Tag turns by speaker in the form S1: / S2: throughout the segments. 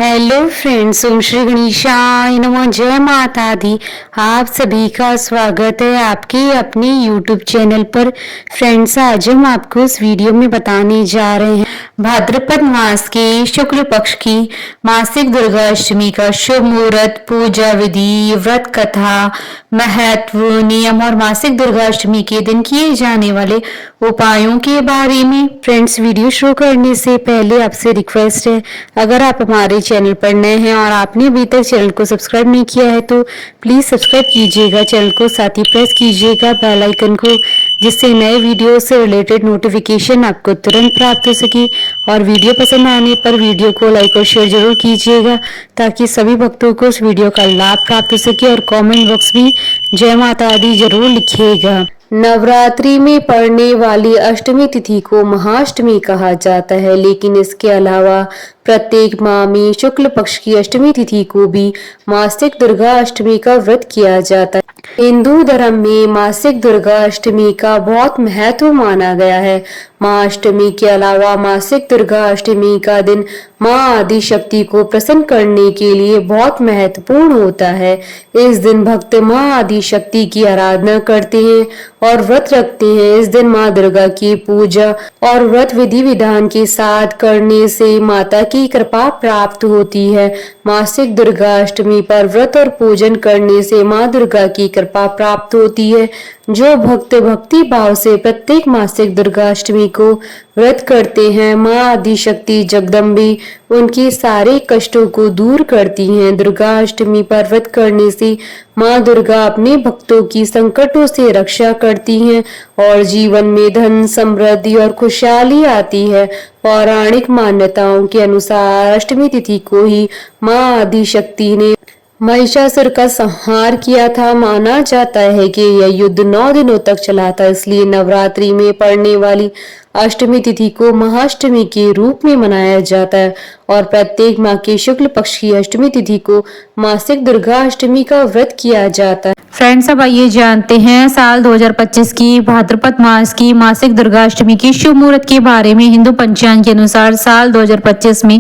S1: Hello friends, ओम श्री गणेशाय नमः। जय माता दी। आप सभी का स्वागत है आपके अपने यूट्यूब चैनल पर। फ्रेंड्स, आज हम आपको इस वीडियो में बताने जा रहे हैं भाद्रपद मास के शुक्ल पक्ष की मासिक दुर्गा अष्टमी का शुभ मुहूर्त, पूजा विधि, व्रत कथा, महत्व, नियम और मासिक दुर्गा अष्टमी के दिन किए जाने वाले उपायों के बारे में। फ्रेंड्स, वीडियो शुरू करने से पहले आपसे रिक्वेस्ट है, अगर आप हमारे चैनल पर नए हैं और आपने अभी तक चैनल को सब्सक्राइब नहीं किया है तो प्लीज सब्सक्राइब कीजिएगा चैनल को, साथ ही प्रेस कीजिएगा बेल आइकन को, जिससे नए वीडियो से रिलेटेड नोटिफिकेशन आपको तुरंत प्राप्त हो सके। और वीडियो पसंद आने पर वीडियो को लाइक और शेयर जरूर कीजिएगा ताकि सभी भक्तों को इस वीडियो का लाभ प्राप्त हो सके। और कमेंट बॉक्स में जय माता दी जरूर लिखिएगा। नवरात्रि में पड़ने वाली अष्टमी तिथि को महाअष्टमी कहा जाता है, लेकिन इसके अलावा प्रत्येक माह में शुक्ल पक्ष की अष्टमी तिथि को भी मासिक दुर्गा अष्टमी का व्रत किया जाता है। हिंदू धर्म में मासिक दुर्गा अष्टमी का बहुत महत्व माना गया है। माँ अष्टमी के अलावा मासिक दुर्गा अष्टमी का दिन माँ आदि शक्ति को प्रसन्न करने के लिए बहुत महत्वपूर्ण होता है। इस दिन भक्त माँ आदि शक्ति की आराधना करते हैं और व्रत रखते हैं। इस दिन माँ दुर्गा की पूजा और व्रत विधि विधान के साथ करने से माता की कृपा प्राप्त होती है। मासिक दुर्गा अष्टमी पर व्रत और पूजन करने से माँ दुर्गा की कृपा प्राप्त होती है। जो भक्त भक्ति भाव से प्रत्येक मासिक दुर्गा अष्टमी को व्रत करते हैं, माँ आदि शक्ति जगदम्बी उनके सारे कष्टों को दूर करती हैं। दुर्गा अष्टमी पर व्रत करने से माँ दुर्गा अपने भक्तों की संकटों से रक्षा करती हैं और जीवन में धन, समृद्धि और खुशहाली आती है। पौराणिक मान्यताओं के अनुसार अष्टमी तिथि को ही माँ आदि शक्ति ने महिषासुर का संहार किया था। माना जाता है कि यह युद्ध 9 दिनों तक चला था, इसलिए नवरात्रि में पड़ने वाली अष्टमी तिथि को महाअष्टमी के रूप में मनाया जाता है और प्रत्येक माह के शुक्ल पक्ष की अष्टमी तिथि को मासिक दुर्गा अष्टमी का व्रत किया जाता है।
S2: फ्रेंड्स, अब आइए जानते हैं साल 2025 की भाद्रपद मास की मासिक दुर्गा अष्टमी की शुभ मुहूर्त के बारे में। हिंदू पंचांग के अनुसार साल 2025 में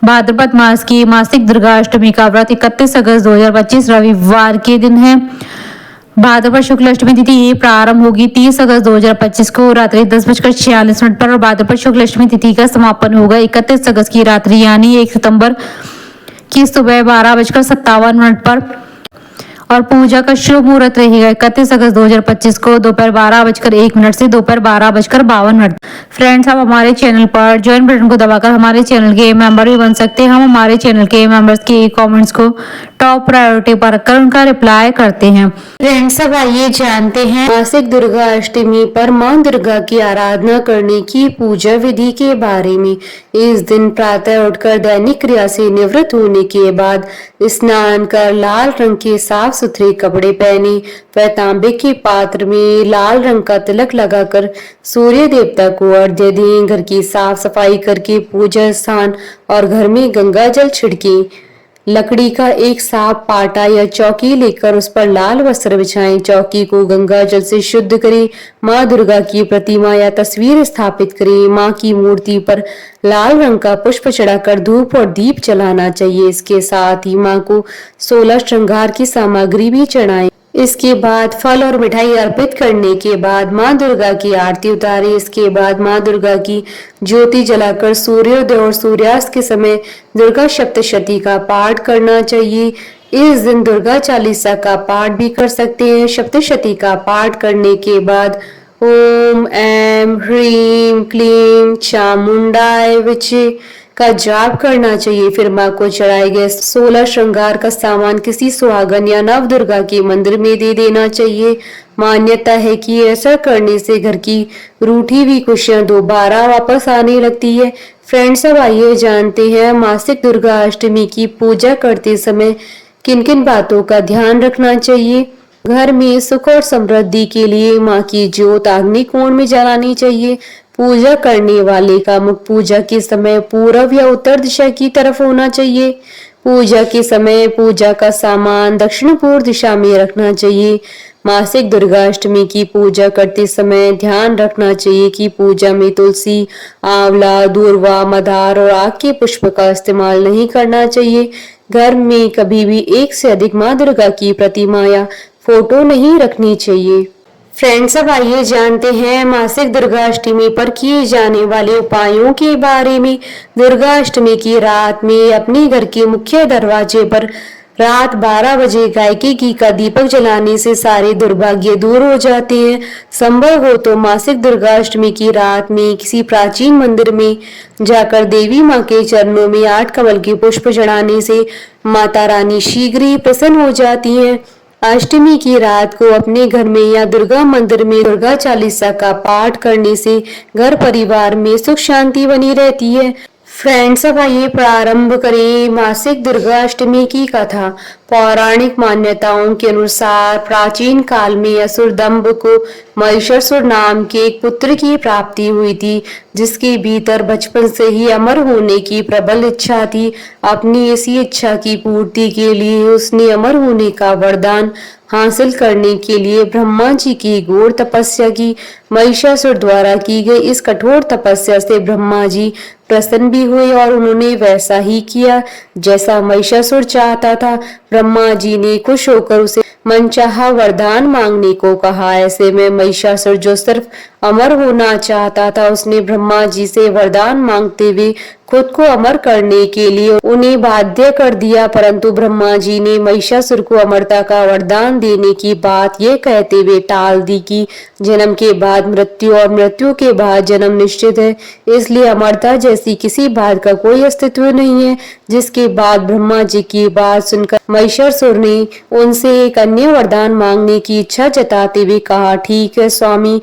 S2: भाद्रपद मास की मासिक दुर्गा अष्टमी का व्रत 31 अगस्त 2025 रविवार के दिन है। भाद्रपद शुक्ल अष्टमी तिथि प्रारंभ होगी 30 अगस्त 2025 को रात्रि 10:46 पर और भाद्रपद शुक्ल अष्टमी तिथि का समापन होगा 31 अगस्त की रात्रि यानी 1 सितंबर की सुबह 12:57 पर और पूजा का शुभ मुहूर्त रहेगा 31 अगस्त 2025 को दोपहर 12:01 से दोपहर 12:52। फ्रेंड्स, आप हमारे चैनल पर ज्वाइन बटन को दबाकर हमारे चैनल के मेंबर भी बन सकते हैं। हम हमारे चैनल के मेंबर्स के कमेंट्स को टॉप प्रायोरिटी पर रखकर उनका रिप्लाई करते हैं।
S1: फ्रेंड्स, अब आइए जानते हैं मासिक दुर्गा अष्टमी पर माँ दुर्गा की आराधना करने की पूजा विधि के बारे में। इस दिन प्रातः उठकर दैनिक क्रिया से निवृत्त होने के बाद स्नान कर लाल रंग के साफ सुथरे कपड़े पहने व तांबे के पात्र में लाल रंग का तिलक लगाकर सूर्य देवता को अर्घ्य दें। घर की साफ सफाई करके पूजा स्थान और घर में गंगा जल छिड़के। लकड़ी का एक साफ पाटा या चौकी लेकर उस पर लाल वस्त्र बिछाएं। चौकी को गंगा जल से शुद्ध करें। माँ दुर्गा की प्रतिमा या तस्वीर स्थापित करें। माँ की मूर्ति पर लाल रंग का पुष्प चढ़ाकर धूप और दीप जलाना चाहिए। इसके साथ ही माँ को 16 श्रृंगार की सामग्री भी चढ़ाएं। इसके बाद फल और मिठाई अर्पित करने के बाद माँ दुर्गा की आरती उतारें। इसके बाद माँ दुर्गा की ज्योति जलाकर सूर्योदय और सूर्यास्त के समय दुर्गा सप्तशती का पाठ करना चाहिए। इस दिन दुर्गा चालीसा का पाठ भी कर सकते हैं। सप्तशती का पाठ करने के बाद ओम ऐं ह्रीं क्लीं चामुंडाय विचे का जाप करना चाहिए। फिर माँ को चढ़ाए गए 16 श्रृंगार का सामान किसी सुहागन या नव दुर्गा के मंदिर में दे देना चाहिए। मान्यता है कि ऐसा करने से घर की रूठी हुई खुशियां दोबारा वापस आने लगती है। फ्रेंड्स, अब आइए जानते हैं मासिक दुर्गा अष्टमी की पूजा करते समय किन किन बातों का ध्यान रखना चाहिए। घर में सुख और समृद्धि के लिए माँ की ज्योत आग्नि कोण में जलानी चाहिए। पूजा करने वाले का मुख पूजा के समय पूर्व या उत्तर दिशा की तरफ होना चाहिए। पूजा के समय पूजा का सामान दक्षिण पूर्व दिशा में रखना चाहिए। मासिक दुर्गाष्टमी की पूजा करते समय ध्यान रखना चाहिए कि पूजा में तुलसी, आंवला, दूर्वा, मदार और आग के पुष्प का इस्तेमाल नहीं करना चाहिए। घर में कभी भी एक से अधिक माँ दुर्गा की प्रतिमा या फोटो नहीं रखनी चाहिए। फ्रेंड्स, अब आइए जानते हैं मासिक दुर्गाष्टमी पर किए जाने वाले उपायों के बारे में। दुर्गाष्टमी की रात में अपने घर के मुख्य दरवाजे पर रात 12 बजे गायकी घी का दीपक जलाने से सारे दुर्भाग्य दूर हो जाते हैं। संभव हो तो मासिक दुर्गाष्टमी की रात में किसी प्राचीन मंदिर में जाकर देवी माँ के चरणों में 8 कमल के पुष्प चढ़ाने से माता रानी शीघ्र ही प्रसन्न हो जाती हैं। अष्टमी की रात को अपने घर में या दुर्गा मंदिर में दुर्गा चालीसा का पाठ करने से घर परिवार में सुख शांति बनी रहती है। फ्रेंड्स, अब आइए प्रारंभ करें मासिक दुर्गाष्टमी की कथा। पौराणिक मान्यताओं के अनुसार प्राचीन काल में असुर दंभ को महिषासुर नाम के एक पुत्र की प्राप्ति हुई थी, जिसके भीतर बचपन से ही अमर होने की प्रबल इच्छा थी। अपनी इसी इच्छा की पूर्ति के लिए उसने अमर होने का वरदान हासिल करने के लिए ब्रह्मा जी की घोर तपस्या की। महिषासुर द्वारा की गई इस कठोर तपस्या से ब्रह्मा जी प्रसन्न भी हुए और उन्होंने वैसा ही किया जैसा महिषासुर चाहता था। ब्रह्मा जी ने खुश होकर उसे मनचाहा वरदान मांगने को कहा। ऐसे में महिषासुर, जो सिर्फ अमर होना चाहता था, उसने ब्रह्मा जी से वरदान मांगते हुए खुद को अमर करने के लिए उन्हें बाध्य कर दिया। परंतु ब्रह्मा जी ने महिषासुर को अमरता का वरदान देने की बात ये कहते हुए टाल दी कि जन्म के बाद मृत्यु और मृत्यु के बाद जन्म निश्चित है, इसलिए अमरता जैसी किसी बात का कोई अस्तित्व नहीं है। जिसके बाद ब्रह्मा जी की बात सुनकर महिषासुर ने उनसे एक अन्य वरदान मांगने की इच्छा जताते हुए कहा, ठीक है स्वामी,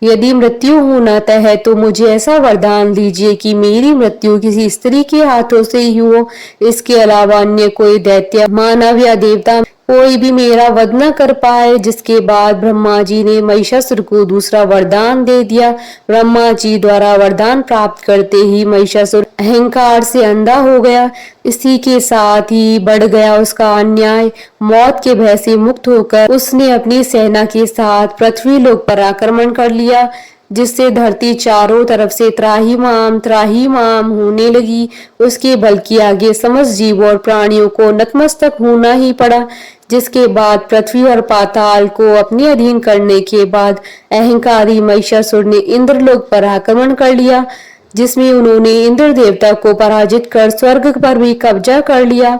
S1: यदि मृत्यु होना तय है तो मुझे ऐसा वरदान दीजिए कि मेरी मृत्यु किसी स्त्री के हाथों से ही हो। इसके अलावा अन्य कोई दैत्य, मानव या देवता कोई भी मेरा वध न कर पाए। जिसके बाद ब्रह्मा जी ने महिषासुर को दूसरा वरदान दे दिया। ब्रह्मा जी द्वारा वरदान प्राप्त करते ही महिषासुर अहंकार से अंधा हो गया। इसी के साथ ही बढ़ गया उसका अन्याय। मौत के भय से मुक्त होकर उसने अपनी सेना के साथ पृथ्वी लोक पर आक्रमण कर लिया, जिससे धरती चारों तरफ से त्राहिमाम होने लगी। उसके बल के आगे समस्त जीवों और प्राणियों को नतमस्तक होना ही पड़ा। जिसके बाद पृथ्वी और पाताल को अपने अधीन करने के बाद अहंकारी महिषासुर ने इंद्रलोक पर आक्रमण कर लिया, जिसमें उन्होंने इंद्र देवता को पराजित कर स्वर्ग पर भी कब्जा कर लिया।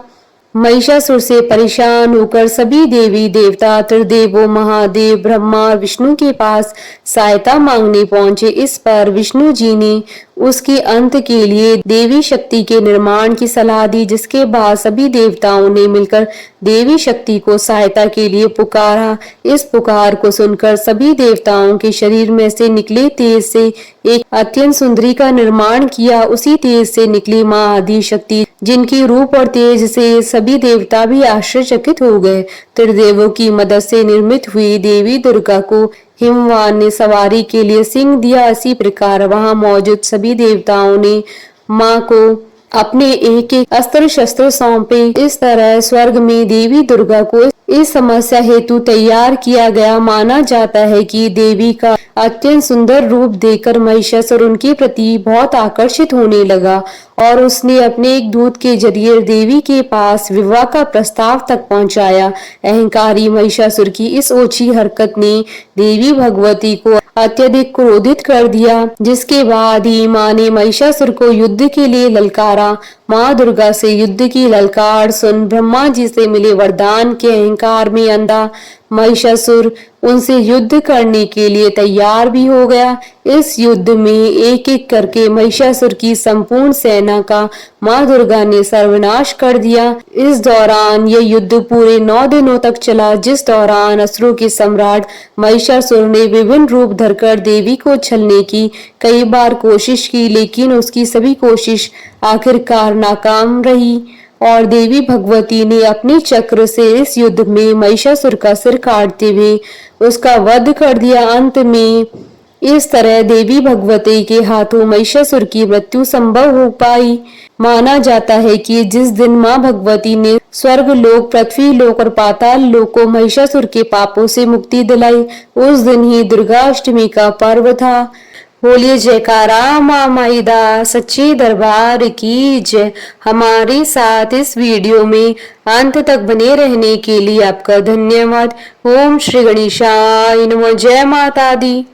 S1: महिषासुर से परेशान होकर सभी देवी देवता, त्रिदेवों, महादेव, ब्रह्मा और विष्णु के पास सहायता मांगने पहुंचे। इस पर विष्णु जी ने उसके अंत के लिए देवी शक्ति के निर्माण की सलाह दी, जिसके बाद सभी देवताओं ने मिलकर देवी शक्ति को सहायता के लिए पुकारा। इस पुकार को सुनकर सभी देवताओं के शरीर में से निकले तेज से एक अत्यंत सुंदरी का निर्माण किया। उसी तेज से निकली माँ आदि शक्ति, जिनकी रूप और तेज से सभी देवता भी आश्चर्यचकित हो गए। त्रिदेवों की मदद से निर्मित हुई देवी दुर्गा को हिमवान ने सवारी के लिए सिंह दिया। इसी प्रकार वहां मौजूद सभी देवताओं ने माँ को अपने एक एक अस्त्र शस्त्र सौंपे। इस तरह स्वर्ग में देवी दुर्गा को इस समस्या हेतु तैयार किया गया। माना जाता है कि देवी का अत्यंत सुंदर रूप देखकर महिषासुर उनके प्रति बहुत आकर्षित होने लगा और उसने अपने एक दूत के जरिए देवी के पास विवाह का प्रस्ताव तक पहुंचाया। अहंकारी महिषासुर की इस ओछी हरकत ने देवी भगवती को अत्यधिक क्रोधित कर दिया, जिसके बाद ही माँ ने महिषासुर को युद्ध के लिए ललकारा। माँ दुर्गा से युद्ध की ललकार सुन ब्रह्मा जी से मिले वरदान के अहंकार में अंधा महिषासुर उनसे युद्ध करने के लिए तैयार भी हो गया। इस युद्ध में एक एक करके महिषासुर की संपूर्ण सेना का माँ दुर्गा ने सर्वनाश कर दिया। इस दौरान यह युद्ध पूरे 9 दिनों तक चला, जिस दौरान असुरों के सम्राट महिषासुर ने विभिन्न रूप धरकर देवी को छलने की कई बार कोशिश की, लेकिन उसकी सभी कोशिश आखिरकार नाकाम रही और देवी भगवती ने अपने चक्र से इस युद्ध में महिषासुर का सिर काटते हुए उसका वध कर दिया। अंत में इस तरह देवी भगवती के हाथों महिषासुर की मृत्यु संभव हो पाई। माना जाता है कि जिस दिन मां भगवती ने स्वर्ग लोक, पृथ्वी लोक और पाताल लोक को महिषासुर के पापों से मुक्ति दिलाई, उस दिन ही दुर्गाष्टमी का पर्व था। बोलिए जयकारा मां माईदा सच्चे दरबार की जय। हमारे साथ इस वीडियो में अंत तक बने रहने के लिए आपका धन्यवाद। ओम श्री गणेशाय नमः। जय माता दी।